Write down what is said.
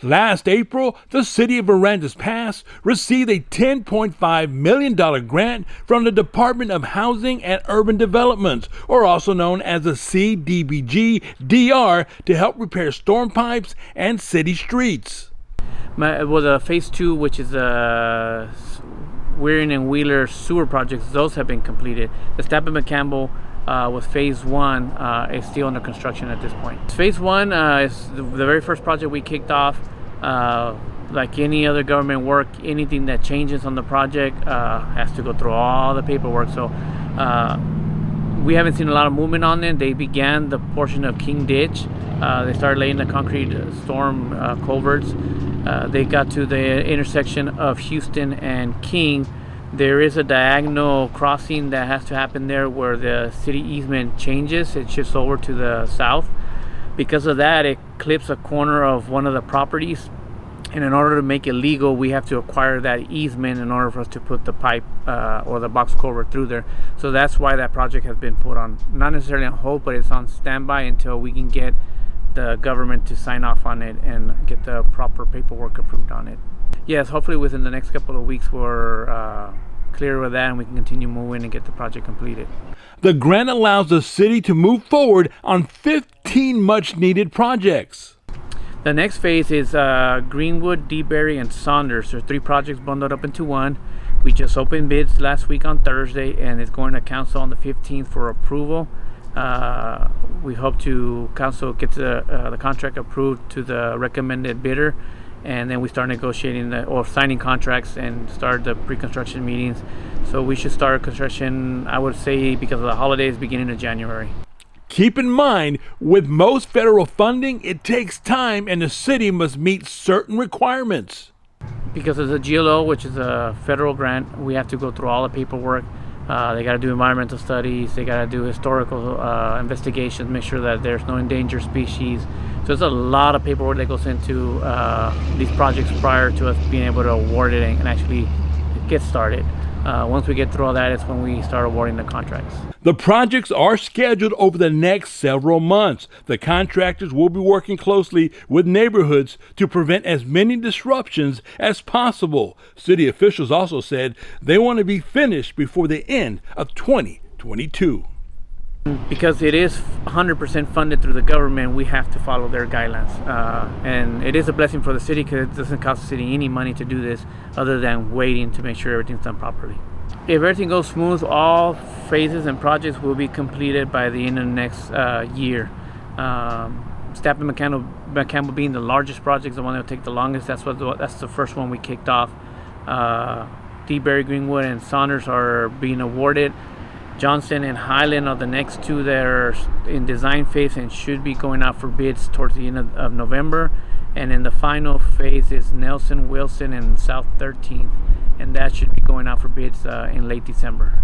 Last April, the city of Aransas Pass received a $10.5 million grant from the Department of Housing and Urban Development, or also known as the CDBG-DR, to help repair storm pipes and city streets. It was a phase 2, which is Wearing and Wheeler sewer projects. Those have been completed. The Stapp and McCampbell with phase 1 is still under construction at this point. Phase 1 is the very first project we kicked off. Like any other government work, anything that changes on the project has to go through all the paperwork. So we haven't seen a lot of movement on it. They began the portion of King Ditch. They started laying the concrete storm culverts. They got to the intersection of Houston and King. There is a diagonal crossing that has to happen there where the city easement changes. It shifts over to the south. Because of that, it clips a corner of one of the properties. And in order to make it legal, we have to acquire that easement in order for us to put the pipe or the box culvert through there. So that's why that project has been put on, not necessarily on hold, but it's on standby until we can get the government to sign off on it and get the proper paperwork approved on it. Yes, hopefully within the next couple of weeks we're clear with that and we can continue moving and get the project completed. The grant allows the city to move forward on 15 much needed projects. The next phase is Greenwood, DeBerry, and Saunders. There are 3 projects bundled up into one. We just opened bids last week on Thursday and it's going to council on the 15th for approval. We hope to council get the contract approved to the recommended bidder, and then we start negotiating or signing contracts and start the pre-construction meetings. So we should start construction, I would say, because of the holidays, beginning of January. Keep in mind, with most federal funding, it takes time and the city must meet certain requirements. Because of the GLO, which is a federal grant, we have to go through all the paperwork. They got to do environmental studies, they got to do historical investigations, make sure that there's no endangered species. So there's a lot of paperwork that goes into these projects prior to us being able to award it and actually get started. Once we get through all that, it's when we start awarding the contracts. The projects are scheduled over the next several months. The contractors will be working closely with neighborhoods to prevent as many disruptions as possible. City officials also said they want to be finished before the end of 2022. Because it is 100% funded through the government, we have to follow their guidelines. And it is a blessing for the city because it doesn't cost the city any money to do this other than waiting to make sure everything's done properly. If everything goes smooth, all phases and projects will be completed by the end of the next year. Stapp and McCampbell being the largest project, the one that will take the longest. That's the first one we kicked off. DeBerry, Greenwood, and Saunders are being awarded. Johnson and Highland are the next 2 that are in design phase and should be going out for bids towards the end of November. And in the final phase is Nelson, Wilson, and South 13th, and that should be going out for bids in late December.